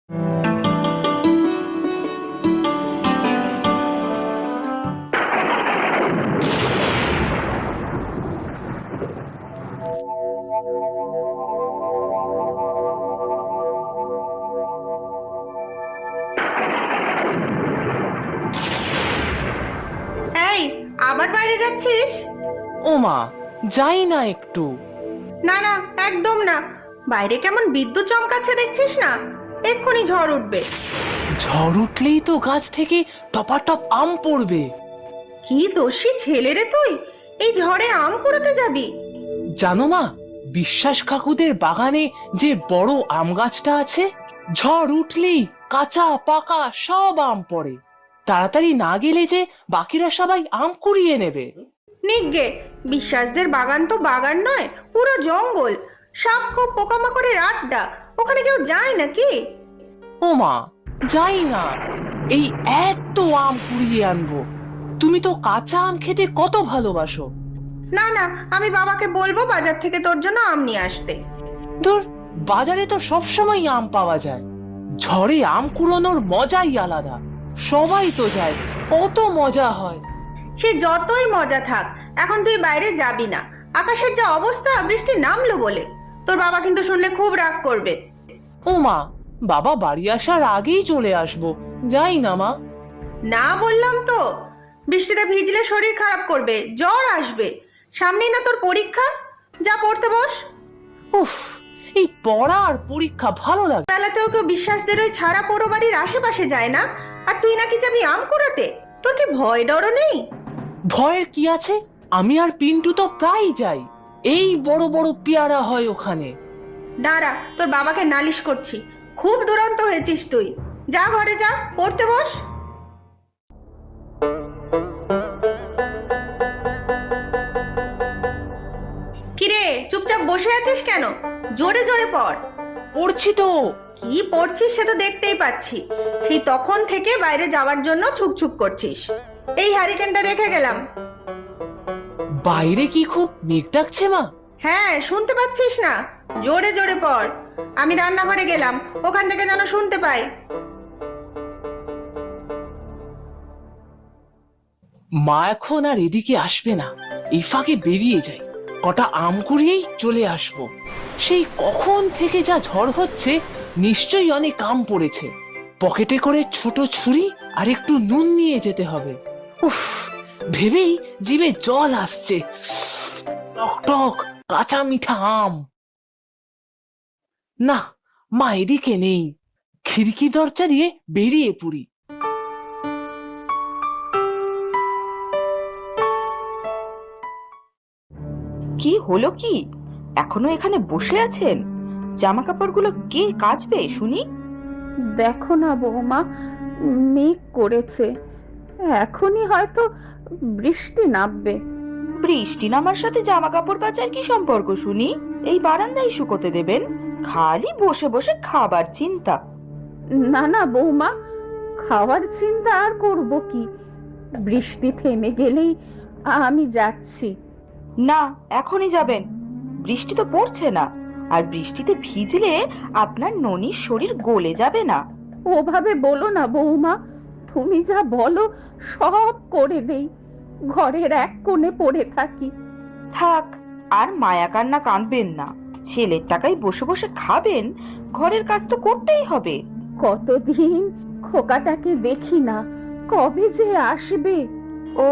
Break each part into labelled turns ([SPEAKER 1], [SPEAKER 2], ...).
[SPEAKER 1] এই, আবার বাইরে যাচ্ছিস?
[SPEAKER 2] ওমা, যাই না একটু।
[SPEAKER 1] না না, একদম না। বাইরে কেমন বিদ্যুৎ চমকাচ্ছে দেখছিস না? এক্ষুনি ঝড় উঠবে।
[SPEAKER 2] ঝড় উঠলেই তো গাছ থেকে টপাটপ আম পড়বে।
[SPEAKER 1] কি দোষী ছেলে রে তুই, এই ঝড়ে আম কুড়াতে যাবি?
[SPEAKER 2] জানো মা, বিশ্বাস কাকুদের বাগানে যে বড় আম গাছটা আছে, ঝড় উঠলেই কাঁচা পাকা সব আম পড়ে। তাড়াতাড়ি না গেলে যে বাকিরা সবাই আম কুড়িয়ে নেবে।
[SPEAKER 1] নিগ্গে, বিশ্বাসদের বাগান তো বাগান নয়, পুরো জঙ্গল। সাপ খুব পোকামাকড়ের আড্ডা, ওখানে কেউ যায় নাকি?
[SPEAKER 2] ওমা, যাই না। এই এত আম কুড়িয়ে আনবো। তুমি তো কাঁচা আম খেতে কত ভালোবাসো।
[SPEAKER 1] না না, আমি বাবাকে বলবো বাজার থেকে তোর জন্য আম নিয়ে আসতে।
[SPEAKER 2] ধুর, বাজারে তো সবসময় আম পাওয়া যায়। ঝড়ে আম কুড়োনোর মজাই আলাদা। সবাই তো যায়, কত মজা হয়।
[SPEAKER 1] সে যতই মজা থাক, এখন তুই বাইরে যাবি না। আকাশের যা অবস্থা, বৃষ্টি নামলো বলে। তোর বাবা কিন্তু শুনলে খুব রাগ করবে।
[SPEAKER 2] ওমা, বাবা বাড়ি আসার আগেই চলে আসবো। যাই না মা।
[SPEAKER 1] না বললাম তো, বৃষ্টিতে ভিজলে শরীর খারাপ করবে, জ্বর আসবে। সামনেই না তোর পরীক্ষা, যা পড়তে বস।
[SPEAKER 2] উফ, এই পড়া আর পরীক্ষা ভালো লাগে।
[SPEAKER 1] বেলাতেও কেউ বিশ্বাসদের ওই ছাড়া পোড়ো বাড়ির আশেপাশে যায় না, আর তুই নাকি যাবি আম কুড়াতে? তোর কি ভয় ডরও নেই?
[SPEAKER 2] ভয়ের কি আছে? আমি আর পিন্টু তো প্রায় যাই। এই বড় বড় পেয়ারা হয় ওখানে।
[SPEAKER 1] দাঁড়া, তোর বাবাকে নালিশ করছি। খুব দুরন্ত হয়েছিস তুই। যা ঘরে যা, পড়তে বস। কিরে, চুপচাপ বসে আছিস কেন? জোরে জোরে পড়।
[SPEAKER 2] পড়ছি তো।
[SPEAKER 1] কি পড়ছিস সে তো দেখতেই পাচ্ছি। সেই তখন থেকে বাইরে যাওয়ার জন্য ছুকছুক করছিস। এই হ্যারিকেনটা রেখে গেলাম।
[SPEAKER 2] বাইরে কি খুব মেঘ ডাকছে মা?
[SPEAKER 1] হ্যাঁ, শুনতে পাচ্ছিস না? জোরে জোরে পড়। আমি রান্নাঘরে গেলাম, ওখান থেকে যেন শুনতে পাই।
[SPEAKER 2] মা এখন আর এদিকে আসবে না। এই ফাঁকে বেরিয়ে যাই, কটা আম কুড়িয়েই চলে আসবো। সেই কখন থেকে যা ঝড় হচ্ছে, নিশ্চয়ই অনেক আম পড়েছে। পকেটে করে ছোট ছুরি আর একটু নুন নিয়ে যেতে হবে। উফ, ভেবেই জিভে জল আসছে। টক টক কাঁচা মিঠা আম। না, মা এদিকে নেই। খিড়কি দরজা দিয়ে বেরিয়ে পড়ি।
[SPEAKER 3] কি হলো কি? এখনো এখানে বসে আছেন? জামা কাপড়গুলো কে কাচবে শুনি?
[SPEAKER 4] দেখো না বৌমা, মেঘ করেছে, এখনই হয়তো বৃষ্টি নামবে।
[SPEAKER 3] বৃষ্টি নামার সাথে জামা কাপড় কাচার কি সম্পর্ক শুনি? এই বারান্দায় শুকোতে দেবেন, খালি বসে বসে খাবার চিন্তা।
[SPEAKER 4] না না বৌমা, খাওয়ার চিন্তা আর করব কি? বৃষ্টি থেমে গেলেই আমি যাচ্ছি।
[SPEAKER 3] না, এখনই যাবেন? বৃষ্টি তো পড়ছে না, আর বৃষ্টিতে ভিজলে আপনার ননির শরীর গলে যাবে না।
[SPEAKER 4] ওভাবে বলো না বৌমা, তুমি যা বলো সব করে দেই। ঘরের এক কোণে পড়ে থাকি।
[SPEAKER 3] থাক, আর মায়া কান্না কাঁদবেন না। ছেলের টাকায় বসে বসে খাবেন, ঘরের কাজ তো করতেই হবে।
[SPEAKER 4] কতদিন খোকাটাকে দেখি না, কবে যে আসবে।
[SPEAKER 3] ও,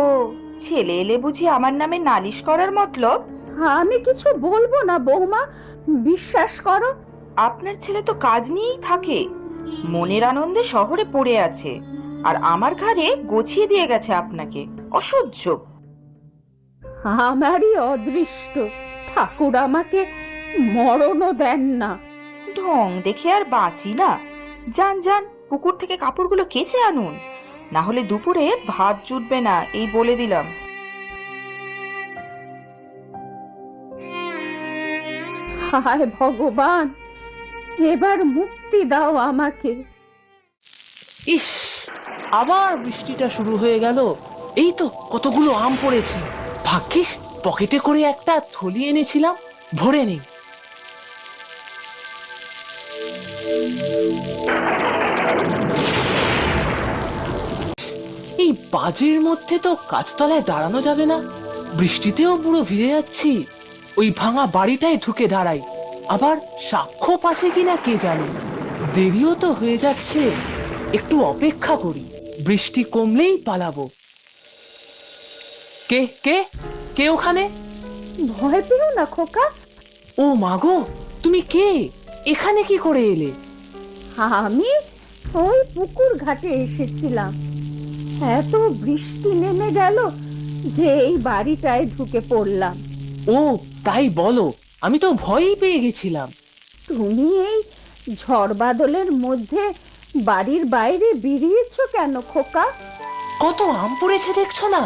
[SPEAKER 3] ছেলে এলে বুঝি আমার নামে নালিশ করার মতলব?
[SPEAKER 4] আমি কিছু বলবো না বৌমা, বিশ্বাস করো।
[SPEAKER 3] আপনার ছেলে তো কাজ নিয়েই থাকে, মনের আনন্দে শহরে পড়ে আছে, আর আমার ঘাড়ে গছিয়ে দিয়ে গেছে আপনাকে। অসহ্য।
[SPEAKER 4] আমারই অদৃষ্ট, ঠাকুর আমাকে মরণও দেন না।
[SPEAKER 3] ঢং দেখে আর বাঁচি না। যান যান, পুকুর থেকে কাপড়গুলো কেচে আনুন, না হলে দুপুরে ভাত জুটবে না, এই বলে দিলাম।
[SPEAKER 4] হায় ভগবান, এবার মুক্তি দাও আমাকে।
[SPEAKER 2] ইস, আবার বৃষ্টিটা শুরু হয়ে গেল। এই তো কতগুলো আম পড়েছে। ভাগ্যিস পকেটে করে একটা থলি এনেছিলাম, ভরে নেই। এই বাজের মধ্যে তো গাছতলায় দাঁড়ানো যাবে না, বৃষ্টিতেও পুরো ভিজে যাচ্ছি। ওই ভাঙা বাড়িটায় ঢুকে দাঁড়াই, আবার সাক্ষ্য পাশে কিনা কে জানে। দেরিও তো হয়ে যাচ্ছে, একটু অপেক্ষা করি, বৃষ্টি কমলেই পালাবো। কে কে কে ওখানে?
[SPEAKER 4] ভয় পেও না খোকা,
[SPEAKER 2] ও মাগো, তুমি কে? এখানে কি করে এলে?
[SPEAKER 4] আমি ওই পুকুর ঘাটে এসেছিলাম। এত বৃষ্টি নেমে গেল যে এই বাড়িটায় ঢুকে পড়লাম।
[SPEAKER 2] ও তাই বলো, আমি তো ভয়ই পেয়ে গেছিলাম।
[SPEAKER 4] তুমি এই ঝড় বাদলের মধ্যে বাড়ির বাইরে বেরিয়েছো কেন খোকা?
[SPEAKER 2] কত আম পড়েছে দেখছো না?